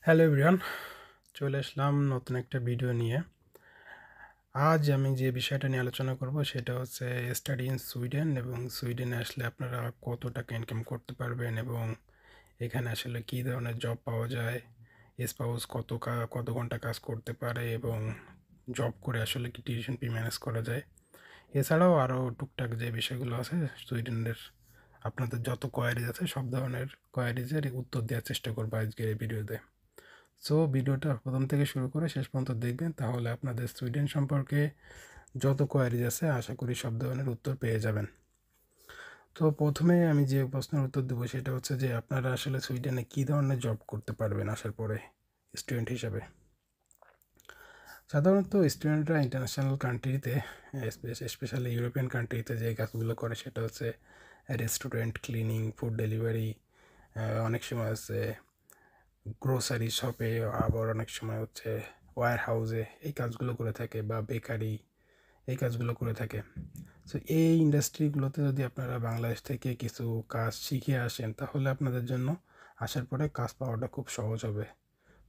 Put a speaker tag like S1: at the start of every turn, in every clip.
S1: Hello everyone, চলে আসলাম নতুন একটা ভিডিও নিয়ে। আজ আমি যে বিষয়টা নিয়ে আলোচনা করব সেটা হচ্ছে স্টাডি ইন সুইডেন, এবং সুইডেনে আসলে আপনারা কত টাকা ইনকাম করতে পারবেন এবং এখানে আসলে কী ধরনের জব পাওয়া যায়, স্পাউস কত ঘন্টা কাজ করতে পারে এবং জব করে আসলে কি টিউশন ফি ম্যানেজ করা যায়। এছাড়াও আরও টুকটাক যে বিষয়গুলো আছে সুইডেনের, আপনাদের যত কোয়ারিজ আছে সব ধরনের কোয়ারিজের উত্তর দেওয়ার চেষ্টা করবো আজকের এই ভিডিওতে। সো ভিডিওটা প্রথম থেকে শুরু করে শেষ পর্যন্ত দেখবেন, তাহলে আপনাদের সুইডেন সম্পর্কে যত কোয়ারিজ আছে আশা করি সব ধরনের উত্তর পেয়ে যাবেন। তো প্রথমে আমি যে প্রশ্নের উত্তর দেবো সেটা হচ্ছে যে আপনারা আসলে সুইডেনে কী ধরনের জব করতে পারবেন আসার পরে স্টুডেন্ট হিসাবে। সাধারণত স্টুডেন্টরা ইন্টারন্যাশনাল কান্ট্রিতে, স্পেশালি ইউরোপিয়ান কান্ট্রিতে যে কাজগুলো করে সেটা হচ্ছে রেস্টুরেন্ট, ক্লিনিং, ফুড ডেলিভারি, অনেক সময় আছে গ্রোসারি শপে, আবার অনেক সময় হচ্ছে ওয়্যার হাউসে এই কাজগুলো করে থাকে, বা বেকারি এই কাজগুলো করে থাকে। সো এই ইন্ডাস্ট্রিগুলোতে যদি আপনারা বাংলাদেশ থেকে কিছু কাজ শিখে আসেন তাহলে আপনাদের জন্য আসার পরে কাজ পাওয়াটা খুব সহজ হবে।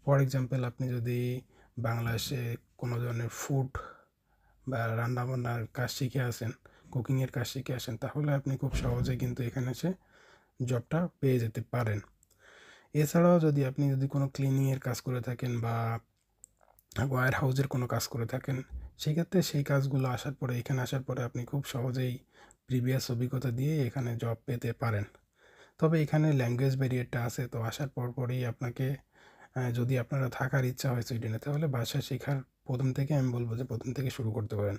S1: ফর এক্সাম্পল, আপনি যদি বাংলাদেশে কোনো ধরনের ফুড বা রান্নাবান্নার কাজ শিখে আসেন, কুকিংয়ের কাজ শিখে আসেন, তাহলে আপনি খুব সহজে কিন্তু এখানে এসে জবটা পেয়ে যেতে পারেন। এছাড়াও যদি কোনো ক্লিনিংয়ের কাজ করে থাকেন বা ওয়্যার হাউসের কোনো কাজ করে থাকেন, সেক্ষেত্রে সেই কাজগুলো এখানে আসার পরে আপনি খুব সহজেই প্রিভিয়াস অভিজ্ঞতা দিয়ে এখানে জব পেতে পারেন। তবে এখানে ল্যাঙ্গুয়েজ ব্যারিয়ারটা আছে, তো আসার পরই আপনাকে, যদি আপনারা থাকার ইচ্ছা হয় সুইডেনে, তাহলে ভাষা শেখার আমি বলবো যে প্রথম থেকে শুরু করতে পারেন।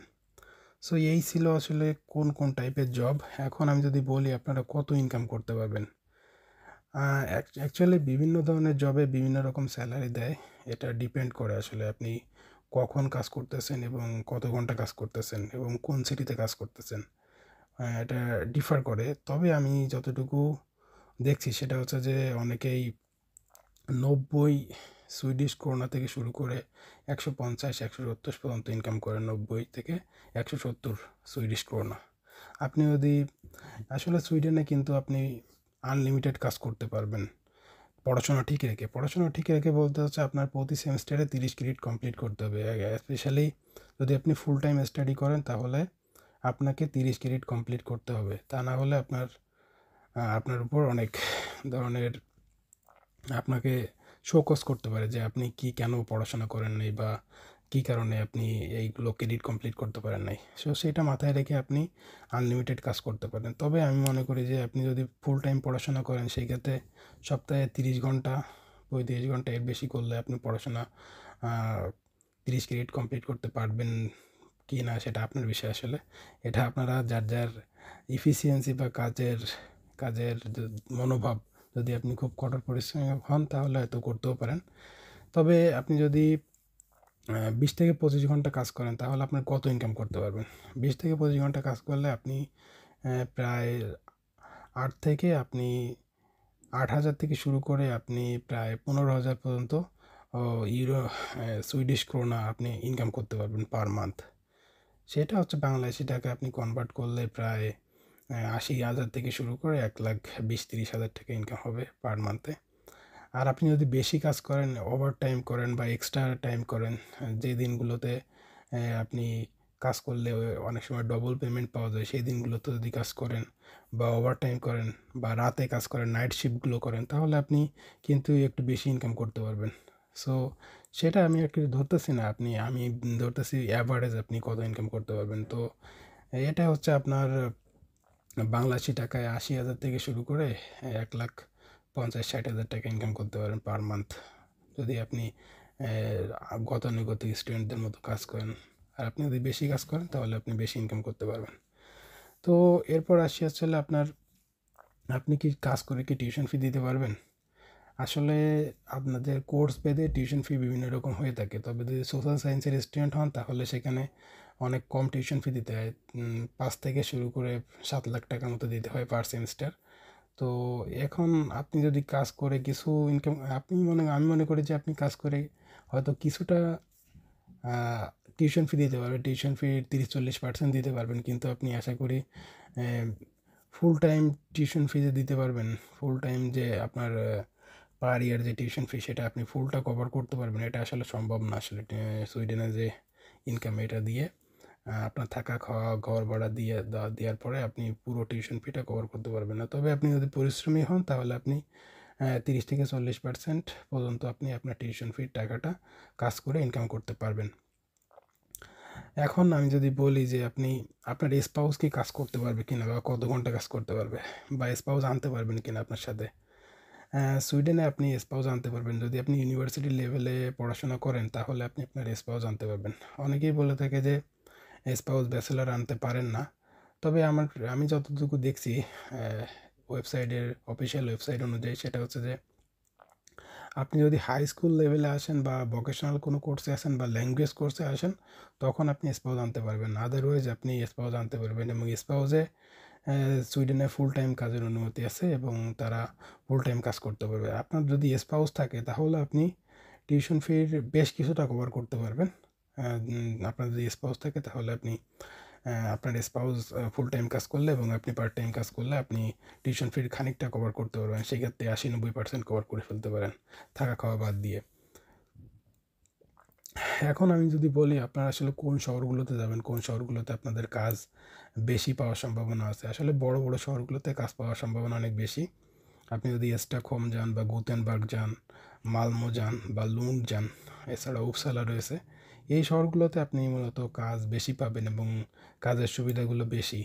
S1: সো এই ছিল আসলে কোন কোন টাইপের জব। এখন আমি যদি বলি আপনারা কত ইনকাম করতে পারবেন। অ্যাকচুয়ালি বিভিন্ন ধরনের জবে বিভিন্ন রকম স্যালারি দেয়। এটা ডিপেন্ড করে আসলে আপনি কখন কাজ করতেছেন এবং কত ঘন্টা কাজ করতেছেন এবং কোন সিটিতে কাজ করতেছেন, এটা ডিফার করে। তবে আমি যতটুকু দেখছি সেটা হচ্ছে যে অনেকেই 90 সুইডিশ ক্রোনা থেকে শুরু করে 150-170 পর্যন্ত ইনকাম করেন। 90 থেকে 170 সুইডিশ ক্রোনা। আপনি যদি আসলে সুইডেনে কিন্তু আপনি আনলিমিটেড কাজ করতে পারবেন পড়াশোনা ঠিক রেখে বলতে হচ্ছে আপনার প্রতি সেমিস্টারে 30 ক্রেডিট কমপ্লিট করতে হবে। স্পেশালি যদি আপনি ফুল টাইম স্টাডি করেন তাহলে আপনাকে 30 ক্রেডিট কমপ্লিট করতে হবে। তা না হলে আপনার উপর অনেক ধরনের আপনাকে শোকজ করতে পারে যে আপনি কেন পড়াশোনা করেন নাই, বা কী কারণে আপনি এইগুলো ক্রেডিট কমপ্লিট করতে পারেন নাই। সো সেটা মাথায় রেখে আপনি আনলিমিটেড কাজ করতে পারেন। তবে আমি মনে করি যে আপনি যদি ফুল টাইম পড়াশোনা করেন সেই ক্ষেত্রে সপ্তাহে 30 ঘন্টা 35 ঘন্টা এর বেশি করলে আপনি পড়াশোনা 30 ক্রেডিট কমপ্লিট করতে পারবেন কি না সেটা আপনার বিষয়। আসলে এটা আপনারা যার যার ইফিসিয়েন্সি বা কাজের কাজের মনোভাব, যদি আপনি খুব কঠোর পরিশ্রমী হন তাহলে হয়তো করতেও পারেন। তবে আপনি যদি 20 থেকে 25 ঘন্টা কাজ করেন তাহলে আপনার কত ইনকাম করতে পারবেন। 20 থেকে 25 ঘন্টা কাজ করলে আপনি প্রায় 8,000 থেকে শুরু করে আপনি প্রায় 15,000 পর্যন্ত ইউরো সুইডিশ ক্রোনা আপনি ইনকাম করতে পারবেন পার মান্থ। সেটা হচ্ছে বাংলাদেশি টাকা আপনি কনভার্ট করলে প্রায় 80,000 থেকে শুরু করে 1,20,000-30,000 টাকা ইনকাম হবে পার মান্থে। আর আপনি যদি বেশি কাজ করেন, ওভার টাইম করেন বা এক্সট্রা টাইম করেন, যে দিনগুলোতে আপনি কাজ করলে অনেক সময় ডবল পেমেন্ট পাওয়া যায়, সেই দিনগুলোতে যদি কাজ করেন বা ওভার টাইম করেন বা রাতে কাজ করেন, নাইট শিফটগুলো করেন, তাহলে আপনি কিন্তু একটু বেশি ইনকাম করতে পারবেন। সো সেটা আমি আর কি ধরতেছি না, আমি ধরতেছি অ্যাভারেজ আপনি কত ইনকাম করতে পারবেন। তো এটা হচ্ছে আপনার বাংলাদেশি টাকায় 80,000 থেকে শুরু করে 1,50,000-60,000 টাকা ইনকাম করতে পারেন পার মান্থ, যদি আপনি গতানুগতিক স্টুডেন্টদের মতো কাজ করেন। আর আপনি যদি বেশি কাজ করেন তাহলে আপনি বেশি ইনকাম করতে পারবেন। তো এরপর আসি আসলে আপনি কি কাজ করে কি টিউশন ফি দিতে পারবেন। আসলে আপনাদের কোর্স ভেদে টিউশন ফি বিভিন্ন রকম হয়ে থাকে। তবে যদি সোশ্যাল সায়েন্সের স্টুডেন্ট হন তাহলে সেখানে অনেক কম টিউশন ফি দিতে হয়। 5 থেকে শুরু করে 7 লাখ টাকার মতো দিতে হয় পার সেমিস্টার। তো এখন আপনি যদি কাজ করে কিছু ইনকাম, আমি মনে করি যে আপনি কাজ করে হয়তো কিছুটা টিউশন ফি দিতে পারবেন, টিউশন ফি 30-40% দিতে পারবেন, কিন্তু আপনি আশা করি ফুল টাইম টিউশন ফি যে দিতে পারবেন, ফুল টাইম যে আপনার পার ইয়ার যে টিউশন ফি সেটা আপনি ফুলটা কভার করতে পারবেন, এটা আসলে সম্ভব না। আসলে সুইডেনে যে ইনকাম এটা দিয়ে আপনার থাকা খাওয়া ঘর ভাড়া দেওয়ার পরে আপনি পুরো টিউশন ফিটা কভার করতে পারবেন না। তবে আপনি যদি পরিশ্রমী হন তাহলে আপনি 30 থেকে 40% পর্যন্ত আপনি আপনার টিউশন ফির টাকাটা কাজ করে ইনকাম করতে পারবেন। এখন আমি যদি বলি যে আপনি আপনার স্পাউস কি কাজ করতে পারবে কিনা বা কত ঘন্টা কাজ করতে পারবে বা স্পাউস আনতে পারবেন কিনা আপনার সাথে। সুইডেনে আপনি স্পাউস আনতে পারবেন যদি আপনি ইউনিভার্সিটি লেভেলে পড়াশোনা করেন, তাহলে আপনি আপনার স্পাউস আনতে পারবেন। অনেকেই বলে থাকে যে স্পাউস ব্যাচেলার আনতে পারেন না। তবে আমি যতটুকু দেখছি ওয়েবসাইটের অফিসিয়াল ওয়েবসাইট অনুযায়ী, সেটা হচ্ছে যে আপনি যদি হাই স্কুল লেভেলে আসেন বা ভোকেশনাল কোনো কোর্সে আসেন বা ল্যাঙ্গুয়েজ কোর্সে আসেন, তখন আপনি স্পাউস আনতে পারবেন। আদারওয়াইজ আপনি স্পাউস আনতে পারবেন, এবং স্পাউসে সুইডেনে ফুল টাইম কাজের অনুমতি আছে এবং তারা ফুল টাইম কাজ করতে পারবে। আপনার যদি স্পাউস থাকে তাহলে আপনি টিউশন ফির বেশ কিছুটা কভার করতে পারবেন। আপনার যদি স্পাউস থাকে তাহলে আপনি আপনার স্পাউস ফুল টাইম কাজ করলে এবং আপনি পার্ট টাইম কাজ করলে আপনি টিউশন ফির খানিকটা কভার করতে পারবেন। সেক্ষেত্রে 80-90% কভার করে ফেলতে পারেন থাকা খাওয়া বাদ দিয়ে। এখন আমি যদি বলি আপনারা আসলে কোন শহরগুলোতে যাবেন, কোন শহরগুলোতে আপনাদের কাজ বেশি পাওয়ার সম্ভাবনা আছে। আসলে বড় বড় শহরগুলোতে কাজ পাওয়ার সম্ভাবনা অনেক বেশি। আপনি যদি স্টকহোম যান বা গুতেনবার্গ যান, মালমো যান বা লুন্ড যান, এছাড়া উপসালা রয়েছে, এই শহরগুলোতে আপনি মূলত কাজ বেশি পাবেন এবং কাজের সুবিধাগুলো বেশি।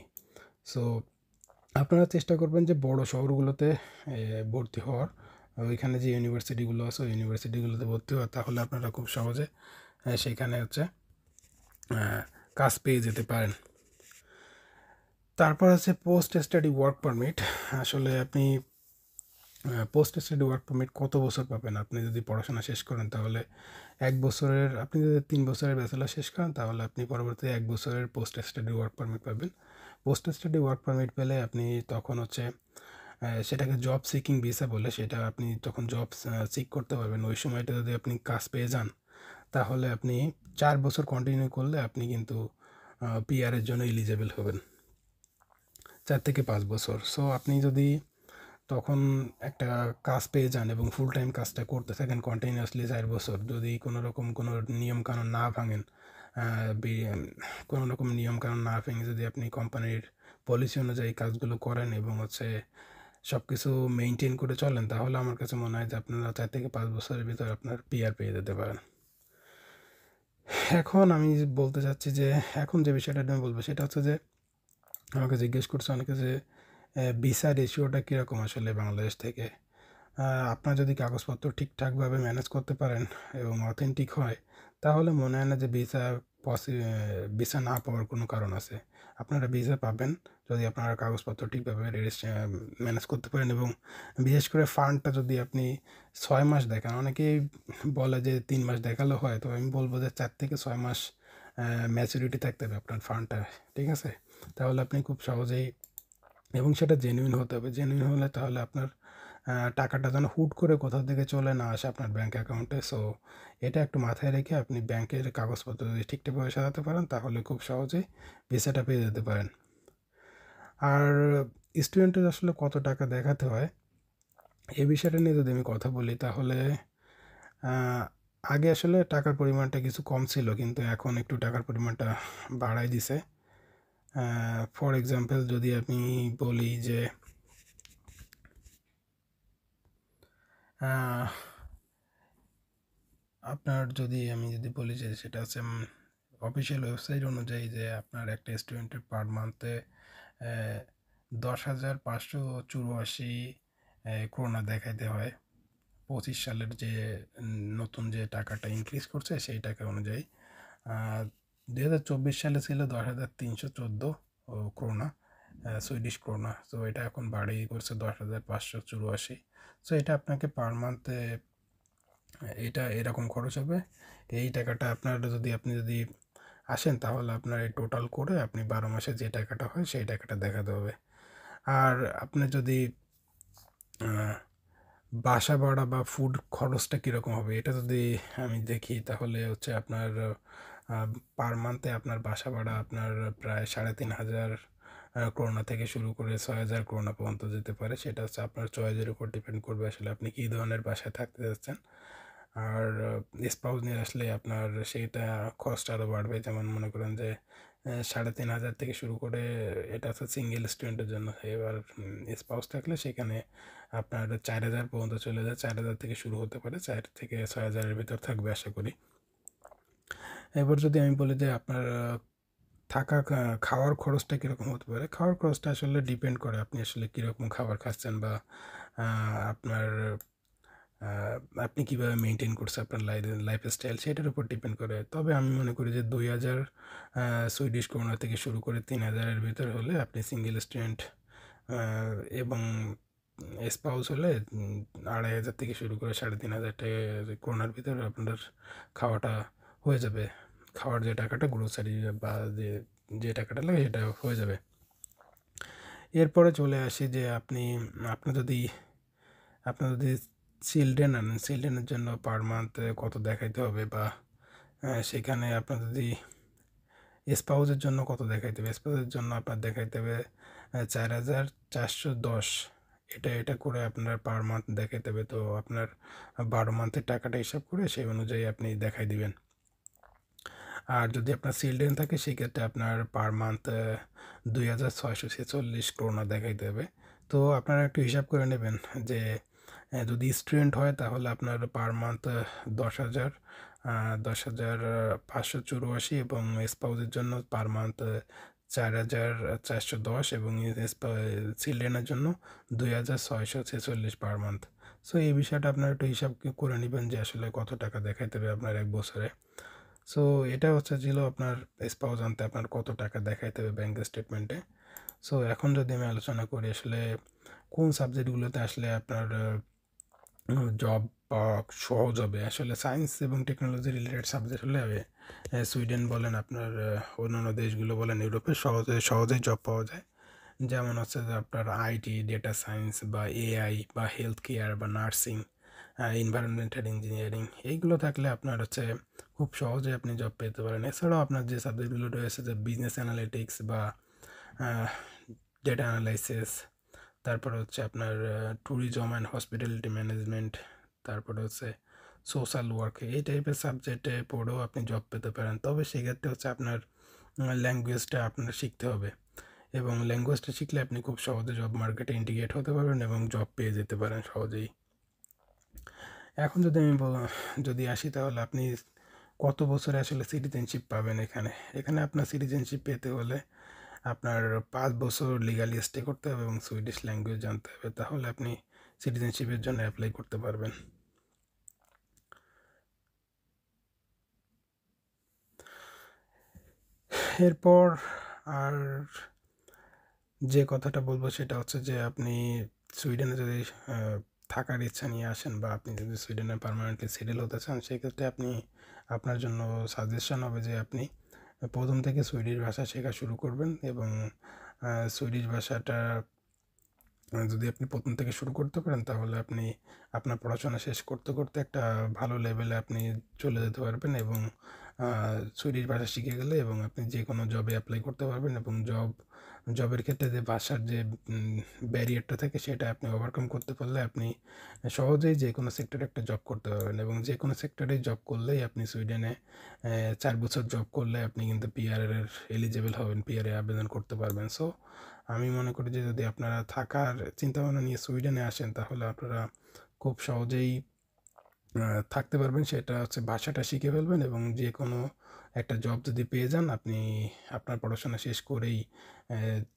S1: সো আপনারা চেষ্টা করবেন যে বড় শহরগুলোতে ভর্তি হওয়ার, ওইখানে যে ইউনিভার্সিটিগুলো আছে ওই ইউনিভার্সিটিগুলোতে ভর্তি হওয়ার, তাহলে আপনারা খুব সহজে সেখানে হচ্ছে কাজ পেয়ে যেতে পারেন। তারপর আছে পোস্ট স্টাডি ওয়ার্ক পারমিট। আসলে আপনি পোস্ট স্টাডি ওয়ার্ক পারমিট কত বছর পাবেন? আপনি যদি পড়াশোনা শেষ করেন তাহলে 1 বছরের, আপনি যদি 3 বছরের ব্যাচেলার শেষ করেন তাহলে আপনি পরবর্তী 1 বছরের পোস্ট স্টাডি ওয়ার্ক পারমিট পাবেন। পোস্ট স্টাডি ওয়ার্ক পারমিট পেলে আপনি তখন হচ্ছে সেটাকে জব সিকিং ভিসা বলে, সেটা আপনি তখন জব সিক করতে পারবেন। ওই সময়টা যদি আপনি কাজ পেয়ে যান তাহলে আপনি 4 বছর কন্টিনিউ করলে আপনি কিন্তু পিআরের জন্য এলিজেবল হবেন, 4 থেকে 5 বছর। সো আপনি যদি তখন একটা কাজ পেয়ে যান এবং ফুল টাইম কাজটা করতে থাকেন কন্টিনিউয়াসলি 4 বছর, যদি কোনো রকম কোনো নিয়মকানুন না ভাঙেন, কোনো রকম নিয়মকানুন না ভেঙে যদি আপনি কোম্পানির পলিসি অনুযায়ী কাজগুলো করেন এবং হচ্ছে সব কিছু মেনটেন করে চলেন, তাহলে আমার কাছে মনে হয় যে আপনারা 4 থেকে 5 বছরের ভিতর আপনার পিআর পেয়ে যেতে পারেন। এখন আমি বলতে চাচ্ছি যে এখন যে বিষয়টা আমি বলবো সেটা হচ্ছে যে আমাকে জিজ্ঞেস করছে অনেকে যে ভিসা রেশিওটা কীরকম আসলে বাংলাদেশ থেকে। আপনার যদি কাগজপত্র ঠিকঠাকভাবে ম্যানেজ করতে পারেন এবং অথেন্টিক হয়, তাহলে মনে হয় না যে ভিসা না পাওয়ার কোনো কারণ আছে। আপনারা ভিসা পাবেন যদি আপনারা কাগজপত্র ঠিকভাবে ম্যানেজ করতে পারেন, এবং বিশেষ করে ফান্ডটা যদি আপনি 6 মাস দেখান। অনেকেই বলে যে 3 মাস দেখালে হয়, তো আমি বলবো যে 4 থেকে 6 মাস ম্যাচুরিটি থাকতে হবে আপনার ফান্ডটা, ঠিক আছে? তাহলে আপনি খুব সহজেই, এবং সেটা জেনুইন হতে হবে। জেনুইন হলে তাহলে আপনার টাকাটা যেন হুট করে কোথাও থেকে চলে না আসে আপনার ব্যাঙ্ক অ্যাকাউন্টে। সো এটা একটু মাথায় রেখে আপনি ব্যাংকের কাগজপত্র যদি ঠিকঠাকভাবে সাজাতে পারেন তাহলে খুব সহজেই ভিসাটা পেয়ে যেতে পারেন। আর স্টুডেন্টের আসলে কত টাকা দেখাতে হয় এই বিষয়টা নিয়ে যদি আমি কথা বলি, তাহলে আগে আসলে টাকার পরিমাণটা কিছু কম ছিল, কিন্তু এখন একটু টাকার পরিমাণটা বাড়াই দিছে। ফর এক্সাম্পল যদি আমি বলি যে আপনার আমি যদি বলি যে সেটা হচ্ছে অফিসিয়াল ওয়েবসাইট অনুযায়ী যে আপনার একটা স্টুডেন্টের পার মান্থে 10,584 ক্রোনা দেখাইতে হয় 25 সালের যে নতুন যে টাকাটা ইনক্রিজ করছে সেই টাকা অনুযায়ী। 2024 সালে ছিল 10,314 ক্রোনা, সুইডিশ ক্রোনা। তো এটা এখন বাড়িয়ে করছে 10,584। সো এটা আপনাকে পার মান্থে এটা এরকম খরচ হবে। এই টাকাটা আপনি যদি আসেন তাহলে আপনার এই টোটাল করে আপনি 12 মাসে যে টাকাটা হয় সেই টাকাটা দেখাতে হবে। আর আপনি যদি বাসা ভাড়া বা ফুড খরচটা কীরকম হবে এটা যদি আমি দেখি, তাহলে হচ্ছে আপনার পার মান্থে আপনার বাসা ভাড়া আপনার প্রায় 3,500 করোনা থেকে শুরু করে 6,000 করোনা পর্যন্ত যেতে পারে। সেটা হচ্ছে আপনার চয়েসের উপর ডিপেন্ড করবে আসলে আপনি কী ধরনের বাসায় থাকতে যাচ্ছেন। আর স্পাউস নিয়ে আসলে আপনার সেইটা খরচটা আরও বাড়বে। যেমন মনে করেন যে 3,500 থেকে শুরু করে, এটা হচ্ছে সিঙ্গেল স্টুডেন্টের জন্য। এবার স্পাউস থাকলে সেখানে আপনার 4,000 পর্যন্ত চলে যায়। 4,000 থেকে শুরু হতে পারে, 4 থেকে 6,000-এর ভিতর থাকবে আশা করি। এবার যদি আমি বলি যে আপনার থাকা খাওয়ার খরচটা কীরকম হতে পারে, খাওয়ার খরচটা আসলে ডিপেন্ড করে আপনি আসলে কীরকম খাবার খাচ্ছেন বা আপনার আপনি কীভাবে মেনটেন করছেন আপনার লাইফস্টাইল, সেটার উপর ডিপেন্ড করে। তবে আমি মনে করি যে 2,000 সুইডিশ করোনা থেকে শুরু করে 3,000-এর ভিতর হলে আপনি সিঙ্গেল স্টুডেন্ট এবং স্পাউস হলে 2,500 থেকে শুরু করে 3,500 টাকা করোনার ভিতরে আপনার খাওয়াটা হয়ে যাবে। খাওয়ার যে টাকাটা, গ্রোসারি বা যে টাকাটা লাগে সেটা হয়ে যাবে। এরপরে চলে আসি যে আপনার যদি চিলড্রেন আনেন, চিলড্রেনের জন্য পার মান্থ কত দেখাইতে হবে, বা সেখানে আপনার যদি স্পাউসের জন্য কত দেখাইতে হবে। স্পাউসের জন্য আপনার দেখাইতে হবে 4,410, এটা করে আপনার পার মান্থ দেখাইতে হবে। তো আপনার 12 মান্থের টাকাটা হিসাব করে সেই অনুযায়ী আপনি দেখাই দিবেন। আর যদি আপনার চিলড্রেন থাকে সেক্ষেত্রে আপনার পার মান্থ 2,646 করোনা দেখাইতে হবে। তো আপনারা একটু হিসাব করে নেবেন যে যদি স্টুডেন্ট হয় তাহলে আপনার পার মান্থ 10,584 এবং স্পাউসের জন্য পার মান্থ 4,410 এবং চিলড্রেনের জন্য 2,646 পার মান্থ। সো এই বিষয়টা আপনারা একটু হিসাব করে নেবেন যে আসলে কত টাকা দেখাইতে হবে আপনার এক বছরে। সো এটা ছিল আপনার স্পাউস আনতে আপনার কত টাকা দেখাইতে হবে ব্যাংক স্টেটমেন্টে। সো এখন যদি আমি আলোচনা করি আসলে কোন সাবজেক্টগুলোতে আসলে আপনার জব পাওয়া সহজ হবে। আসলে সায়েন্স এবং টেকনোলজি রিলেটেড সাবজেক্ট হলে সুইডেন বলেন, আপনার অন্যান্য দেশগুলো বলেন, ইউরোপে সহজেই জব পাওয়া যায়। যেমন হচ্ছে যে আপনার আইটি, ডেটা সায়েন্স বা এআই বা হেলথ কেয়ার বা নার্সিং, এনভায়রনমেন্টাল ইঞ্জিনিয়ারিং, এইগুলো থাকলে আপনার হচ্ছে খুব সহজে আপনি জব পেতে পারেন। এছাড়াও আপনার যে সাবজেক্টগুলো রয়েছে যে বিজনেস অ্যানালিটিক্স বা ডেটা অ্যানালাইসিস, তারপরে হচ্ছে আপনার ট্যুরিজম অ্যান্ড হসপিটালিটি ম্যানেজমেন্ট, তারপরে হচ্ছে সোশ্যাল ওয়ার্ক, এই টাইপের সাবজেক্টে পড়েও আপনি জব পেতে পারেন। তবে সেক্ষেত্রে হচ্ছে আপনার ল্যাঙ্গুয়েজটা আপনার শিখতে হবে, এবং ল্যাঙ্গুয়েজটা শিখলে আপনি খুব সহজে জব মার্কেটে ইন্টিগ্রেট হতে পারবেন এবং জব পেয়ে যেতে পারেন সহজেই। এখন যদি আসি তাহলে আপনি কত বছরে আসলে সিটিজেনশিপ পাবেন। এখানে আপনার সিটিজেনশিপ পেতে হলে আপনার 5 বছর লিগালি স্টে করতে হবে এবং সুইডিশ ল্যাঙ্গুয়েজ জানতে হবে, তাহলে আপনি সিটিজেনশিপের জন্য অ্যাপ্লাই করতে পারবেন। এরপর আর যে কথাটা বলবো সেটা হচ্ছে যে আপনি সুইডেনে যদি থাকার ইচ্ছা নিয়ে আসেন বা আপনি যদি সুইডেনে পার্মানেন্টলি সেটেল হতে চান, সেক্ষেত্রে আপনার জন্য সাজেশন হবে যে আপনি প্রথম থেকে সুইডিশ ভাষা শেখা শুরু করবেন। এবং সুইডিশ ভাষাটা যদি আপনি প্রথম থেকে শুরু করতে পারেন তাহলে আপনি আপনার পড়াশোনা শেষ করতে করতে একটা ভালো লেভেলে আপনি চলে যেতে পারবেন, এবং সুইডিশ ভাষা শিখে গেলে এবং আপনি যে কোনো জবে অ্যাপ্লাই করতে পারবেন, এবং জবের ক্ষেত্রে যে ভাষার যে ব্যারিয়ারটা থাকে সেটা আপনি ওভারকাম করতে পারলে আপনি সহজেই যে কোনো সেক্টরে একটা জব করতে পারবেন। এবং যে কোনো সেক্টরে জব করলেই আপনি সুইডেনে 4 বছর জব করলে আপনি কিন্তু পিআরের এলিজেবল হবেন, পিআরে আবেদন করতে পারবেন। সো আমি মনে করি যে যদি আপনারা থাকার চিন্তাভাবনা নিয়ে সুইডেনে আসেন তাহলে আপনারা খুব সহজেই থাকতে পারবেন। সেটা হচ্ছে ভাষাটা শিখে ফেলবেন এবং যে কোনো একটা জব যদি পেয়ে যান আপনি আপনার পড়াশোনা শেষ করেই,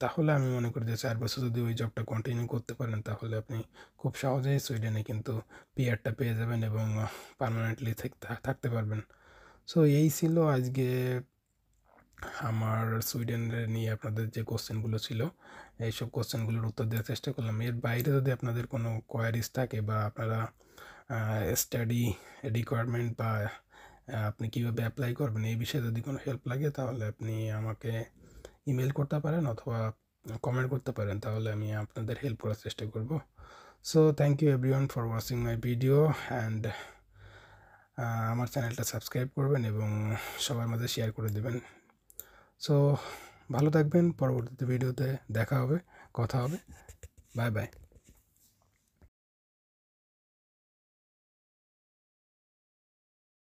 S1: তাহলে আমি মনে করি যে 4 বছর যদি ওই জবটা কন্টিনিউ করতে পারেন তাহলে আপনি খুব সহজেই সুইডেনে কিন্তু পিআরটা পেয়ে যাবেন এবং পার্মানেন্টলি থাকতে পারবেন। সো এই ছিল আজকে আমার সুইডেনের নিয়ে আপনাদের যে কোশ্চেনগুলো ছিল, এইসব কোশ্চেনগুলোর উত্তর দেওয়ার চেষ্টা করলাম। এর বাইরে যদি আপনাদের কোনো কোয়ারিজ থাকে বা আপনারা স্টাডি রিকোয়ারমেন্ট বা আপনি কীভাবে অ্যাপ্লাই করবেন এই বিষয়ে যদি কোনো হেল্প লাগে তাহলে আপনি আমাকে ইমেল করতে পারেন অথবা কমেন্ট করতে পারেন, তাহলে আমি আপনাদের হেল্প করার চেষ্টা করব। So thank you everyone for watching my video, and আমার চ্যানেলটা সাবস্ক্রাইব করবেন এবং সবার মাঝে শেয়ার করে দেবেন। সো ভালো থাকবেন, পরবর্তীতে ভিডিওতে দেখা হবে, কথা হবে। Bye bye.